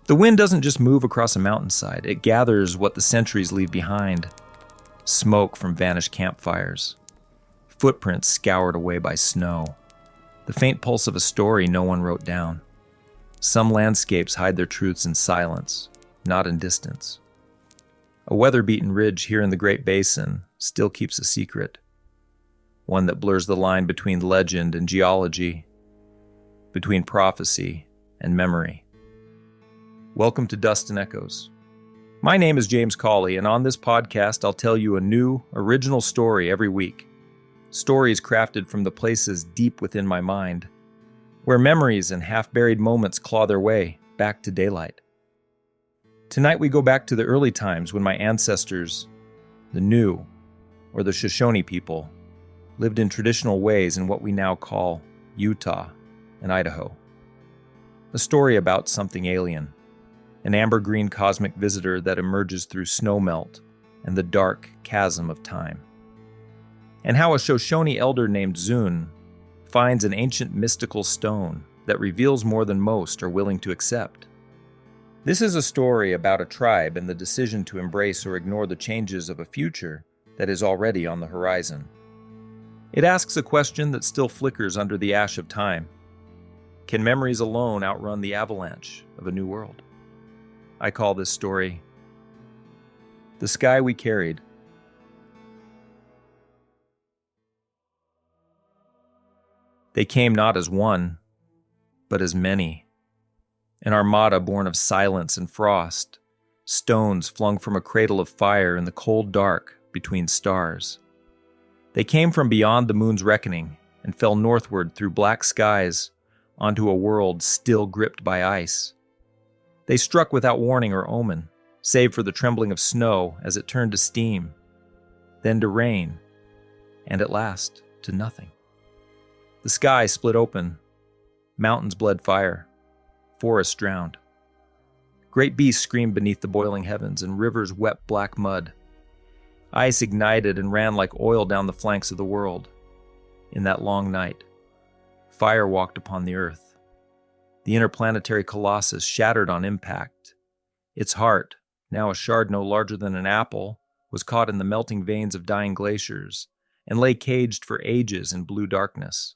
The wind doesn't just move across a mountainside, it gathers what the centuries leave behind. Smoke from vanished campfires, footprints scoured away by snow, the faint pulse of a story no one wrote down. Some landscapes hide their truths in silence, not in distance. A weather-beaten ridge here in the Great Basin still keeps a secret, one that blurs the line between legend and geology, between prophecy and memory. Welcome to Dust and Echoes. My name is James Cawley, and on this podcast I'll tell you a new, original story every week. Stories crafted from the places deep within my mind, where memories and half-buried moments claw their way back to daylight. Tonight we go back to the early times when my ancestors, the New, or the Shoshone people, lived in traditional ways in what we now call Utah and Idaho. A story about something alien, an amber-green cosmic visitor that emerges through snowmelt and the dark chasm of time. And how a Shoshone elder named Dzoon finds an ancient mystical stone that reveals more than most are willing to accept. This is a story about a tribe and the decision to embrace or ignore the changes of a future that is already on the horizon. It asks a question that still flickers under the ash of time. Can memories alone outrun the avalanche of a new world? I call this story The Sky We Carried. They came not as one, but as many. An armada born of silence and frost, stones flung from a cradle of fire in the cold dark between stars. They came from beyond the moon's reckoning and fell northward through black skies onto a world still gripped by ice. They struck without warning or omen, save for the trembling of snow as it turned to steam, then to rain, and at last to nothing. The sky split open, mountains bled fire, forests drowned. Great beasts screamed beneath the boiling heavens, and rivers wept black mud. Ice ignited and ran like oil down the flanks of the world. In that long night, fire walked upon the earth. The interplanetary colossus shattered on impact. Its heart, now a shard no larger than an apple, was caught in the melting veins of dying glaciers and lay caged for ages in blue darkness.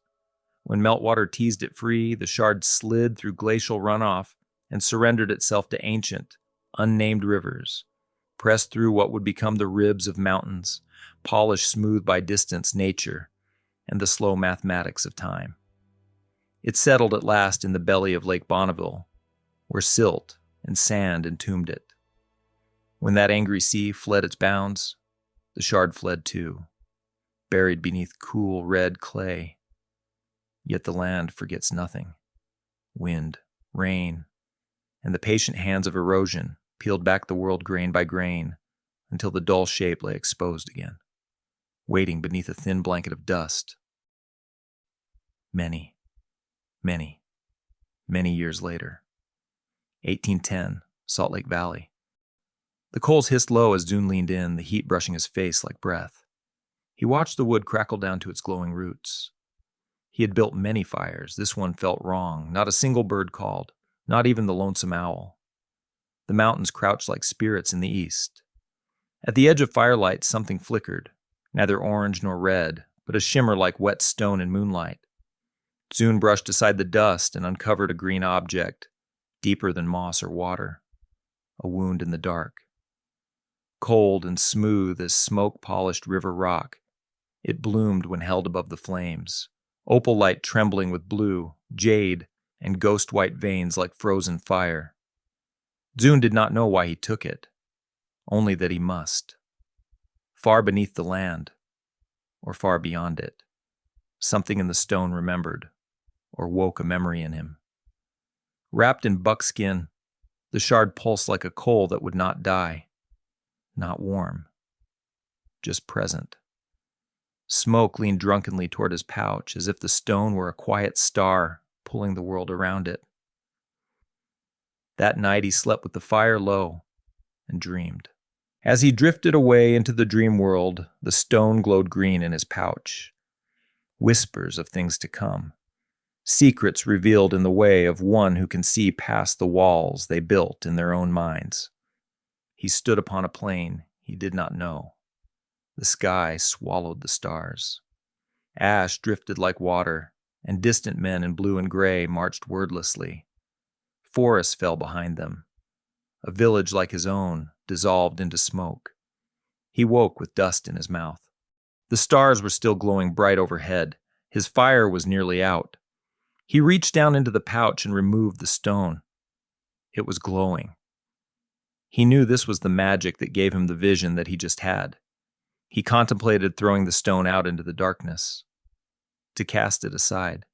When meltwater teased it free, the shard slid through glacial runoff and surrendered itself to ancient, unnamed rivers, pressed through what would become the ribs of mountains, polished smooth by distance, nature, and the slow mathematics of time. It settled at last in the belly of Lake Bonneville, where silt and sand entombed it. When that angry sea fled its bounds, the shard fled too, buried beneath cool red clay. Yet the land forgets nothing. Wind, rain, and the patient hands of erosion peeled back the world grain by grain until the dull shape lay exposed again, waiting beneath a thin blanket of dust. Many years later. 1810, Salt Lake Valley. The coals hissed low as Dzoon leaned in, the heat brushing his face like breath. He watched the wood crackle down to its glowing roots. He had built many fires. This one felt wrong. Not a single bird called, not even the lonesome owl. The mountains crouched like spirits in the east. At the edge of firelight, something flickered, neither orange nor red, but a shimmer like wet stone in moonlight. Dzoon brushed aside the dust and uncovered a green object, deeper than moss or water, a wound in the dark. Cold and smooth as smoke-polished river rock, it bloomed when held above the flames. Opal light trembling with blue, jade, and ghost-white veins like frozen fire. Dzoon did not know why he took it, only that he must. Far beneath the land, or far beyond it, something in the stone remembered, or woke a memory in him. Wrapped in buckskin, the shard pulsed like a coal that would not die, not warm, just present. Smoke leaned drunkenly toward his pouch, as if the stone were a quiet star pulling the world around it. That night he slept with the fire low and dreamed. As he drifted away into the dream world, the stone glowed green in his pouch. Whispers of things to come. secrets revealed in the way of one who can see past the walls they built in their own minds. He stood upon a plain he did not know. The sky swallowed the stars. Ash drifted like water, and distant men in blue and gray marched wordlessly. Forests fell behind them. A village like his own dissolved into smoke. He woke with dust in his mouth. The stars were still glowing bright overhead. His fire was nearly out. He reached down into the pouch and removed the stone. It was glowing. He knew this was the magic that gave him the vision that he just had. He contemplated throwing the stone out into the darkness, to cast it aside.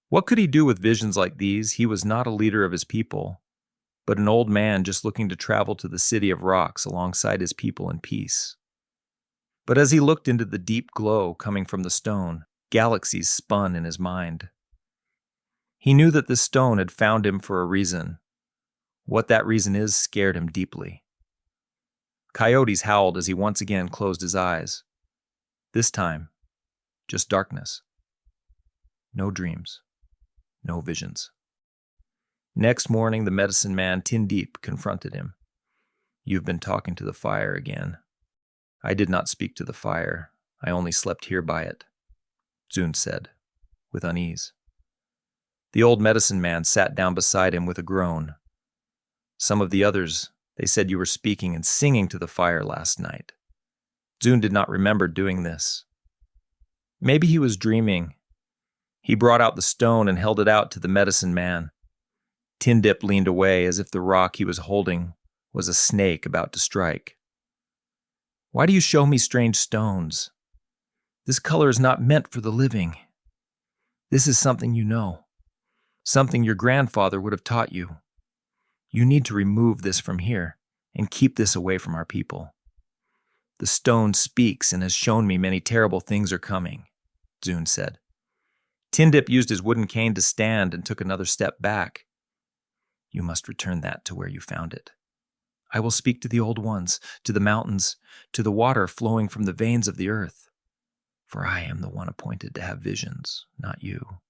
What could he do with visions like these? He was not a leader of his people, but an old man just looking to travel to the city of rocks alongside his people in peace. But as he looked into the deep glow coming from the stone, galaxies spun in his mind. He knew that this stone had found him for a reason. What that reason is scared him deeply. Coyotes howled as he once again closed his eyes. This time, just darkness. No dreams. No visions. Next morning, the medicine man, tin deep, confronted him. "You've been talking to the fire again." "I did not speak to the fire. I only slept here by it," Dzoon said, with unease. The old medicine man sat down beside him with a groan. "Some of the others, they said you were speaking and singing to the fire last night." Dzoon did not remember doing this. Maybe he was dreaming. He brought out the stone and held it out to the medicine man. Tin Dip leaned away as if the rock he was holding was a snake about to strike. "Why do you show me strange stones? This color is not meant for the living. This is something you know, something your grandfather would have taught you. You need to remove this from here and keep this away from our people. The stone speaks and has shown me many terrible things are coming," Dzoon said. Tin Dip used his wooden cane to stand and took another step back. "You must return that to where you found it. I will speak to the old ones, to the mountains, to the water flowing from the veins of the earth. For I am the one appointed to have visions, not you."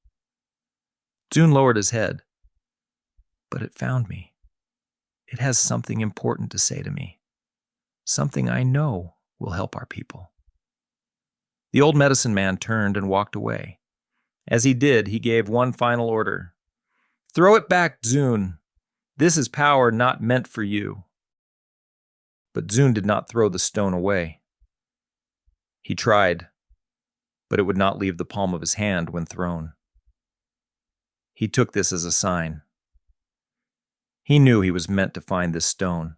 Dzoon lowered his head. "But it found me. It has something important to say to me. Something I know will help our people." The old medicine man turned and walked away. As he did, he gave one final order. "Throw it back, Dzoon. This is power not meant for you." But Dzoon did not throw the stone away. He tried, but it would not leave the palm of his hand when thrown. He took this as a sign. He knew he was meant to find this stone.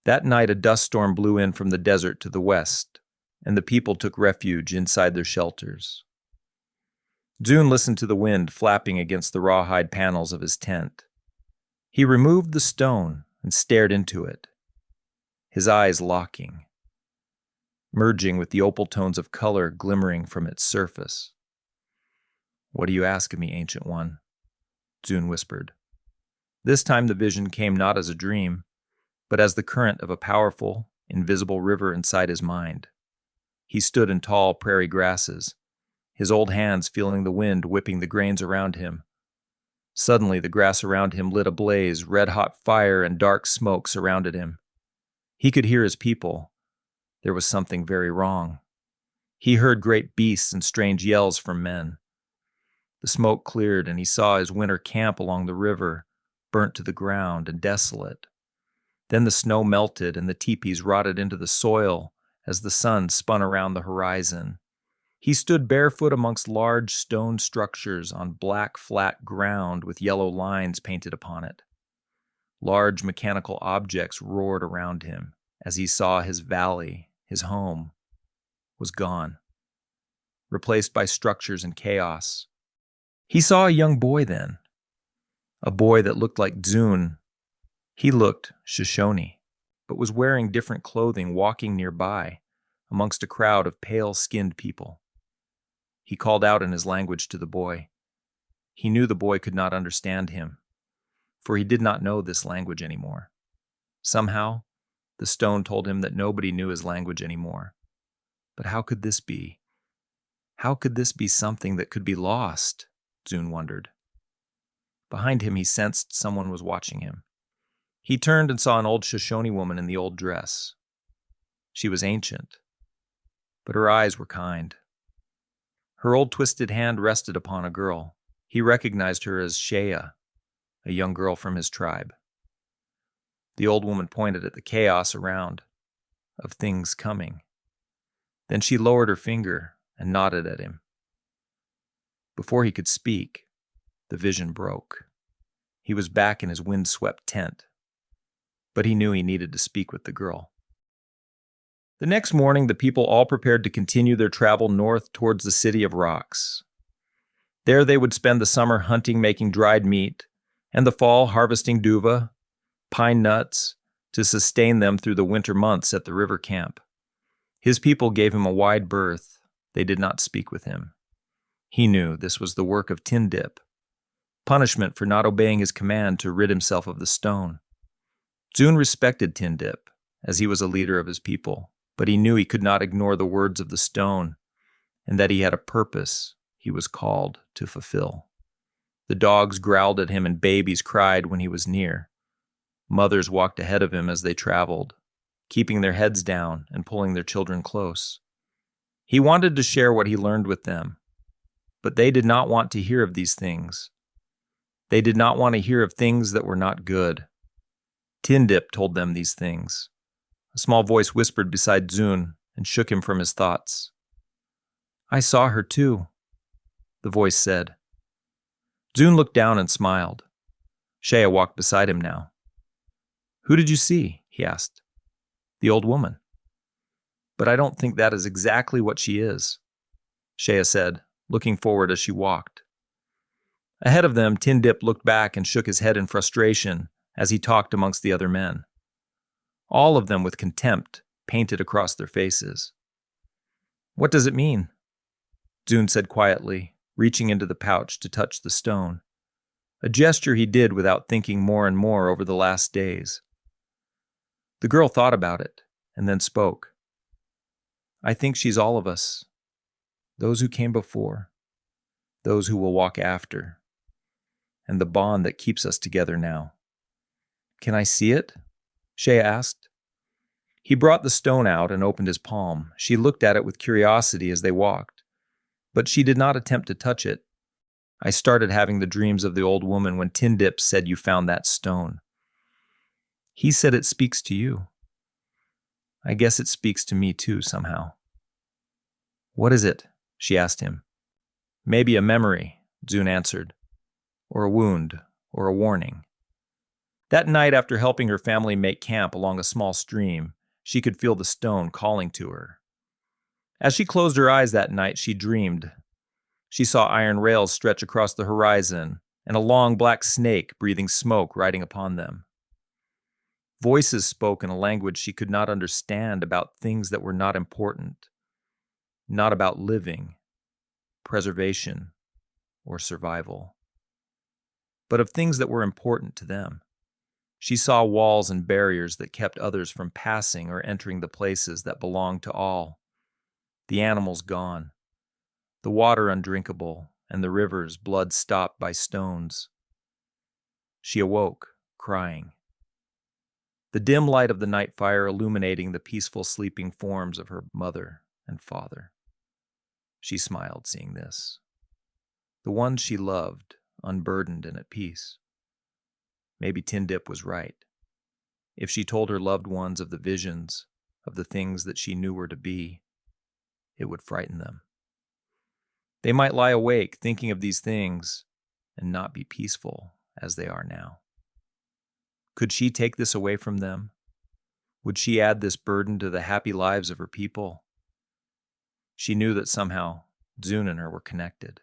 That night a dust storm blew in from the desert to the west, and the people took refuge inside their shelters. Dzoon listened to the wind flapping against the rawhide panels of his tent. He removed the stone and stared into it, his eyes locking, merging with the opal tones of color glimmering from its surface. "What do you ask of me, Ancient One?" Dzoon whispered. This time the vision came not as a dream, but as the current of a powerful, invisible river inside his mind. He stood in tall prairie grasses, his old hands feeling the wind whipping the grains around him. Suddenly the grass around him lit ablaze, red-hot fire and dark smoke surrounded him. He could hear his people. There was something very wrong. He heard great beasts and strange yells from men. The smoke cleared and he saw his winter camp along the river, burnt to the ground and desolate. Then the snow melted and the teepees rotted into the soil as the sun spun around the horizon. He stood barefoot amongst large stone structures on black, flat ground with yellow lines painted upon it. Large mechanical objects roared around him as he saw his valley, his home, was gone, replaced by structures and chaos. He saw a young boy then, a boy that looked like Dzoon. He looked Shoshone, but was wearing different clothing, walking nearby amongst a crowd of pale-skinned people. He called out in his language to the boy. He knew the boy could not understand him, for he did not know this language anymore. Somehow, the stone told him that nobody knew his language anymore. But how could this be? How could this be something that could be lost? Dzoon wondered. Behind him, he sensed someone was watching him. He turned and saw an old Shoshone woman in the old dress. She was ancient, but her eyes were kind. Her old twisted hand rested upon a girl. He recognized her as Shaya, a young girl from his tribe. The old woman pointed at the chaos around, of things coming. Then she lowered her finger and nodded at him. Before he could speak, the vision broke. He was back in his wind-swept tent, but he knew he needed to speak with the girl. The next morning, the people all prepared to continue their travel north towards the City of Rocks. There they would spend the summer hunting, making dried meat, and the fall harvesting duva, pine nuts, to sustain them through the winter months at the river camp. His people gave him a wide berth. They did not speak with him. He knew this was the work of Tindip, punishment for not obeying his command to rid himself of the stone. Dzoon respected Tindip, as he was a leader of his people, but he knew he could not ignore the words of the stone, and that he had a purpose he was called to fulfill. The dogs growled at him and babies cried when he was near. Mothers walked ahead of him as they traveled, keeping their heads down and pulling their children close. He wanted to share what he learned with them, but they did not want to hear of these things. They did not want to hear of things that were not good. Tindip told them these things. A small voice whispered beside Dzoon and shook him from his thoughts. "I saw her too," the voice said. Dzoon looked down and smiled. Shaya walked beside him now. "Who did you see?" he asked. "The old woman." "But I don't think that is exactly what she is," Shaya said, looking forward as she walked. Ahead of them, Tindip looked back and shook his head in frustration as he talked amongst the other men. All of them with contempt painted across their faces. "What does it mean?" Dzoon said quietly, reaching into the pouch to touch the stone, a gesture he did without thinking more and more over the last days. The girl thought about it and then spoke. "I think she's all of us, those who came before, those who will walk after, and the bond that keeps us together now." "Can I see it?" Shaya asked. He brought the stone out and opened his palm. She looked at it with curiosity as they walked, but she did not attempt to touch it. "I started having the dreams of the old woman when Tindip said you found that stone. He said it speaks to you. I guess it speaks to me too, somehow." "What is it?" she asked him. "Maybe a memory," Dzoon answered, "or a wound, or a warning." That night, after helping her family make camp along a small stream, she could feel the stone calling to her. As she closed her eyes that night, she dreamed. She saw iron rails stretch across the horizon and a long black snake breathing smoke riding upon them. Voices spoke in a language she could not understand about things that were not important, not about living, preservation, or survival, but of things that were important to them. She saw walls and barriers that kept others from passing or entering the places that belonged to all. The animals gone, the water undrinkable, and the rivers blood-stopped by stones. She awoke, crying. The dim light of the night fire illuminating the peaceful sleeping forms of her mother and father. She smiled, seeing this. The ones she loved, unburdened and at peace. Maybe Tindip was right. If she told her loved ones of the visions, of the things that she knew were to be, it would frighten them. They might lie awake thinking of these things and not be peaceful as they are now. Could she take this away from them? Would she add this burden to the happy lives of her people? She knew that somehow Dzoon and her were connected.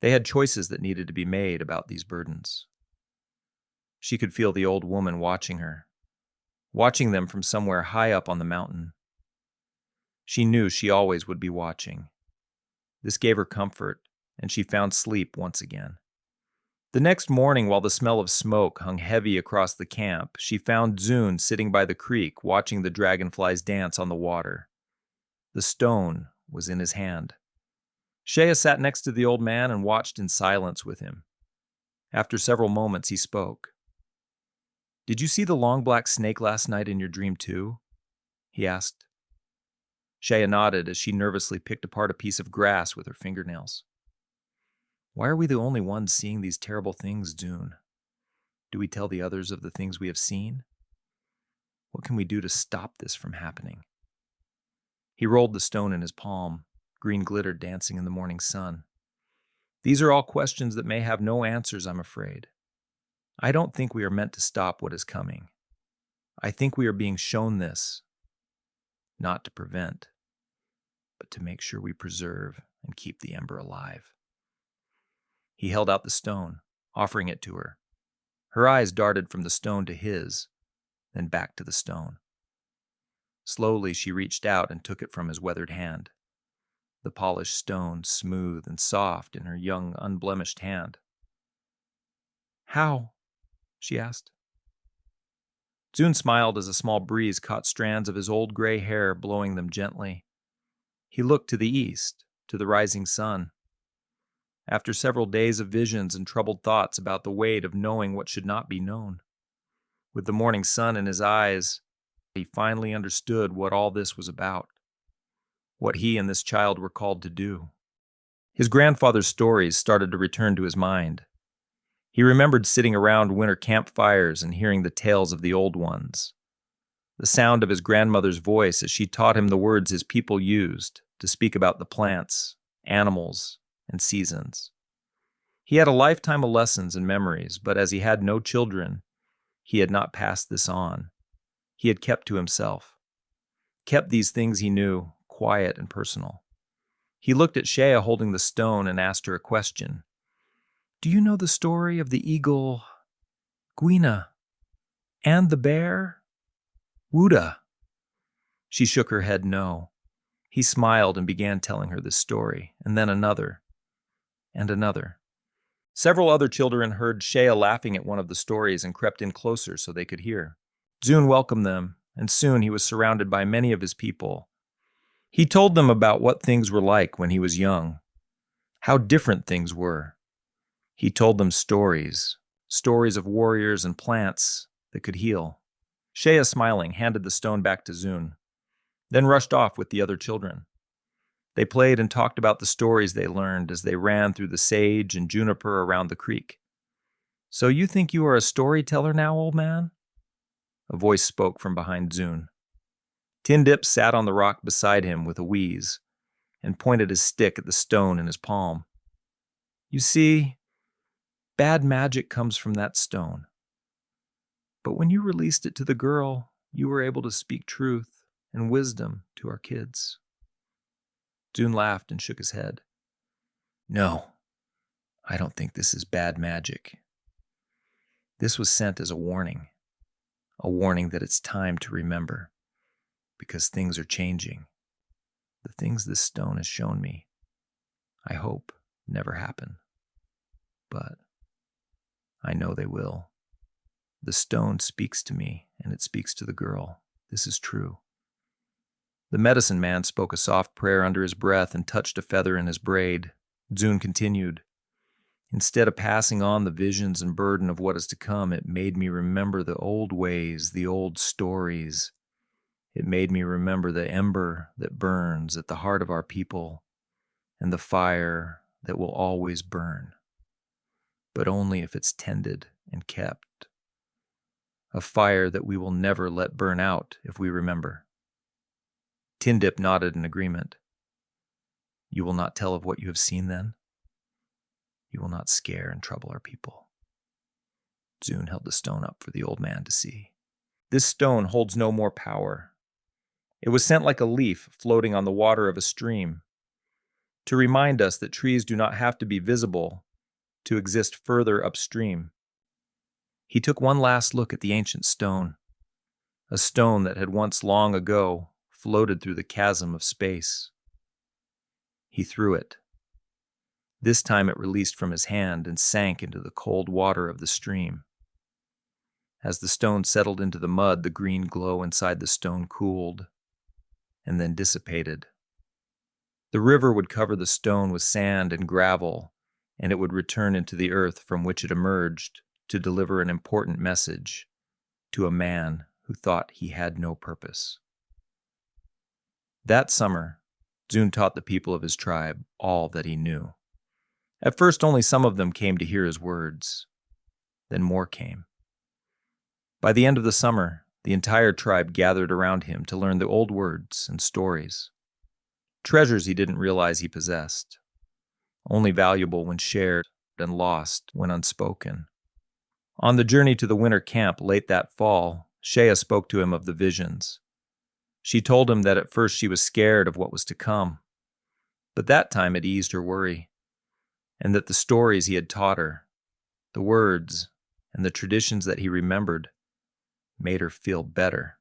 They had choices that needed to be made about these burdens. She could feel the old woman watching her, watching them from somewhere high up on the mountain. She knew she always would be watching. This gave her comfort, and she found sleep once again. The next morning, while the smell of smoke hung heavy across the camp, she found Dzoon sitting by the creek watching the dragonflies dance on the water. The stone was in his hand. Shaya sat next to the old man and watched in silence with him. After several moments, he spoke. "Did you see the long black snake last night in your dream too?" he asked. Shaya nodded as she nervously picked apart a piece of grass with her fingernails. "Why are we the only ones seeing these terrible things, Dzoon? Do we tell the others of the things we have seen? What can we do to stop this from happening?" He rolled the stone in his palm, green glitter dancing in the morning sun. "These are all questions that may have no answers, I'm afraid. I don't think we are meant to stop what is coming. I think we are being shown this, not to prevent, but to make sure we preserve and keep the Ember alive." He held out the stone, offering it to her. Her eyes darted from the stone to his, then back to the stone. Slowly, she reached out and took it from his weathered hand, the polished stone smooth and soft in her young, unblemished hand. "How?" she asked. Dzoon smiled as a small breeze caught strands of his old gray hair, blowing them gently. He looked to the east, to the rising sun. After several days of visions and troubled thoughts about the weight of knowing what should not be known, with the morning sun in his eyes, he finally understood what all this was about, what he and this child were called to do. His grandfather's stories started to return to his mind. He remembered sitting around winter campfires and hearing the tales of the old ones, the sound of his grandmother's voice as she taught him the words his people used to speak about the plants, animals, and seasons. He had a lifetime of lessons and memories, but as he had no children, he had not passed this on. He had kept to himself, kept these things he knew, quiet and personal. He looked at Shaya holding the stone and asked her a question. "Do you know the story of the eagle, Gwina, and the bear, Wuda?" She shook her head no. He smiled and began telling her this story, and then another, and another. Several other children heard Shaya laughing at one of the stories and crept in closer so they could hear. Dzoon welcomed them, and soon he was surrounded by many of his people. He told them about what things were like when he was young, how different things were. He told them stories of warriors and plants that could heal. Shaya, smiling, handed the stone back to Dzoon, then rushed off with the other children. They played and talked about the stories they learned as they ran through the sage and juniper around the creek. "So you think you are a storyteller now, old man?" A voice spoke from behind Dzoon. Tindip sat on the rock beside him with a wheeze and pointed his stick at the stone in his palm. "You see, bad magic comes from that stone. But when you released it to the girl, you were able to speak truth and wisdom to our kids." Dzoon laughed and shook his head. "No, I don't think this is bad magic. This was sent as a warning that it's time to remember, because things are changing. The things this stone has shown me, I hope, never happen. But I know they will. The stone speaks to me, and it speaks to the girl. This is true." The medicine man spoke a soft prayer under his breath and touched a feather in his braid. Dzoon continued. "Instead of passing on the visions and burden of what is to come, it made me remember the old ways, the old stories. It made me remember the ember that burns at the heart of our people and the fire that will always burn, but only if it's tended and kept. A fire that we will never let burn out if we remember." Tindip nodded in agreement. "You will not tell of what you have seen then? You will not scare and trouble our people." Dzoon held the stone up for the old man to see. "This stone holds no more power. It was sent like a leaf floating on the water of a stream, to remind us that trees do not have to be visible to exist further upstream." He took one last look at the ancient stone, a stone that had once long ago floated through the chasm of space. He threw it. This time it released from his hand and sank into the cold water of the stream. As the stone settled into the mud, the green glow inside the stone cooled and then dissipated. The river would cover the stone with sand and gravel, and it would return into the earth from which it emerged to deliver an important message to a man who thought he had no purpose. That summer, Dzoon taught the people of his tribe all that he knew. At first, only some of them came to hear his words. Then more came. By the end of the summer, the entire tribe gathered around him to learn the old words and stories. Treasures he didn't realize he possessed, only valuable when shared and lost when unspoken. On the journey to the winter camp late that fall, Shaya spoke to him of the visions. She told him that at first she was scared of what was to come, but that time it eased her worry, and that the stories he had taught her, the words, and the traditions that he remembered made her feel better.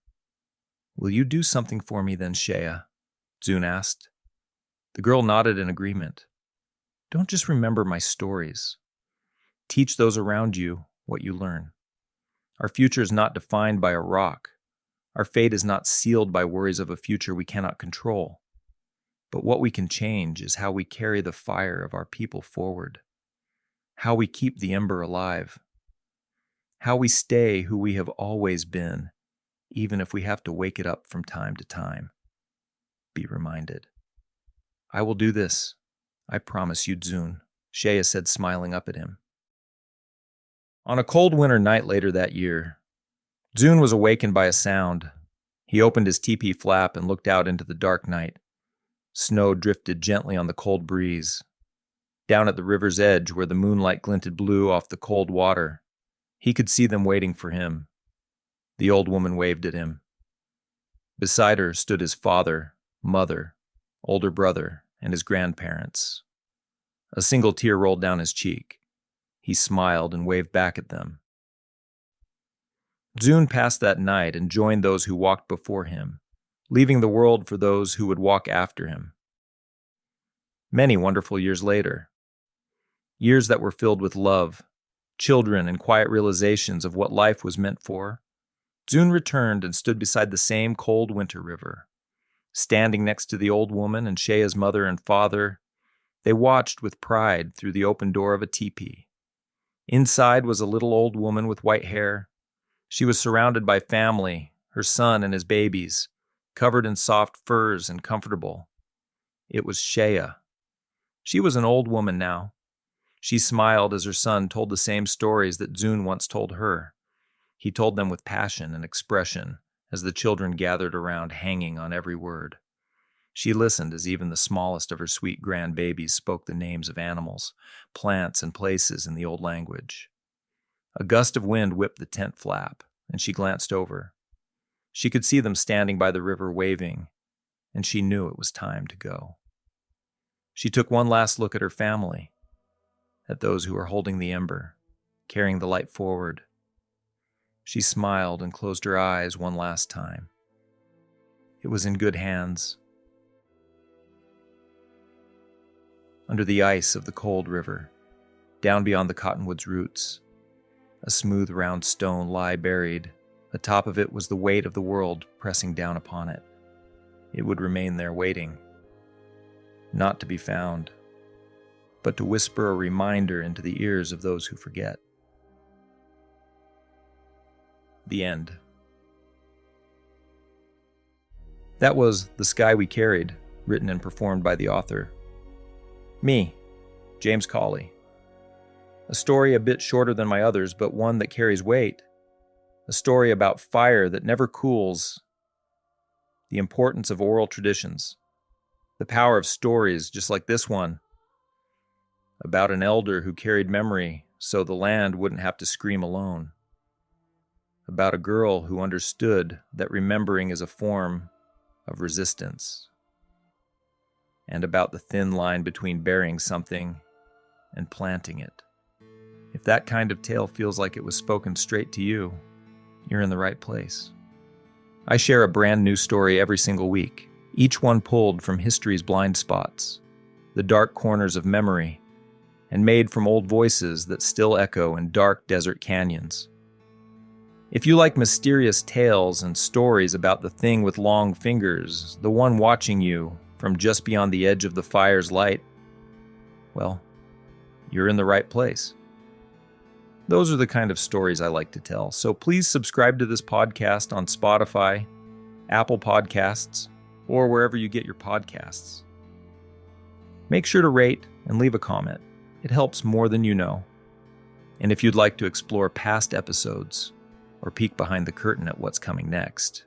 "Will you do something for me then, Shaya?" Dzoon asked. The girl nodded in agreement. "Don't just remember my stories. Teach those around you what you learn. Our future is not defined by a rock. Our fate is not sealed by worries of a future we cannot control. But what we can change is how we carry the fire of our people forward, how we keep the ember alive, how we stay who we have always been, even if we have to wake it up from time to time. Be reminded." "I will do this, I promise you, Dzoon," Shaya said, smiling up at him. On a cold winter night later that year, Dzoon was awakened by a sound. He opened his teepee flap and looked out into the dark night. Snow drifted gently on the cold breeze. Down at the river's edge, where the moonlight glinted blue off the cold water, he could see them waiting for him. The old woman waved at him. Beside her stood his father, mother, older brother, and his grandparents. A single tear rolled down his cheek. He smiled and waved back at them. Dzoon passed that night and joined those who walked before him, leaving the world for those who would walk after him. Many wonderful years later, years that were filled with love, children, and quiet realizations of what life was meant for, Dzoon returned and stood beside the same cold winter river. Standing next to the old woman and Shaya's mother and father, they watched with pride through the open door of a teepee. Inside was a little old woman with white hair. She was surrounded by family, her son and his babies, covered in soft furs and comfortable. It was Shaya. She was an old woman now. She smiled as her son told the same stories that Dzoon once told her. He told them with passion and expression as the children gathered around, hanging on every word. She listened as even the smallest of her sweet grandbabies spoke the names of animals, plants, and places in the old language. A gust of wind whipped the tent flap, and she glanced over. She could see them standing by the river waving, and she knew it was time to go. She took one last look at her family, at those who were holding the ember, carrying the light forward. She smiled and closed her eyes one last time. It was in good hands. Under the ice of the cold river, down beyond the cottonwood's roots, a smooth round stone lay buried. Atop of it was the weight of the world pressing down upon it. It would remain there waiting, not to be found, but to whisper a reminder into the ears of those who forget. The end. That was The Sky We Carried, written and performed by the author. Me, James Cawley. A story a bit shorter than my others, but one that carries weight. A story about fire that never cools. The importance of oral traditions. The power of stories just like this one. About an elder who carried memory so the land wouldn't have to scream alone. About a girl who understood that remembering is a form of resistance. And about the thin line between burying something and planting it. If that kind of tale feels like it was spoken straight to you, you're in the right place. I share a brand new story every single week, each one pulled from history's blind spots, the dark corners of memory, and made from old voices that still echo in dark desert canyons. If you like mysterious tales and stories about the thing with long fingers, the one watching you, from just beyond the edge of the fire's light, well, you're in the right place. Those are the kind of stories I like to tell, so please subscribe to this podcast on Spotify, Apple Podcasts, or wherever you get your podcasts. Make sure to rate and leave a comment. It helps more than you know. And if you'd like to explore past episodes or peek behind the curtain at what's coming next,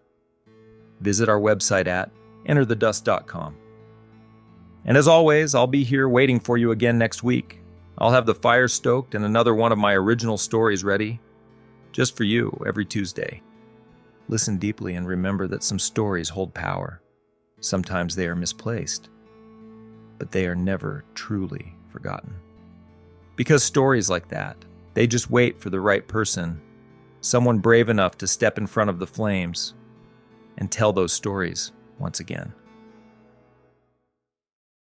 visit our website at enterthedust.com. And as always, I'll be here waiting for you again next week. I'll have the fire stoked and another one of my original stories ready, just for you every Tuesday. Listen deeply and remember that some stories hold power. Sometimes they are misplaced, but they are never truly forgotten. Because stories like that, they just wait for the right person, someone brave enough to step in front of the flames and tell those stories once again.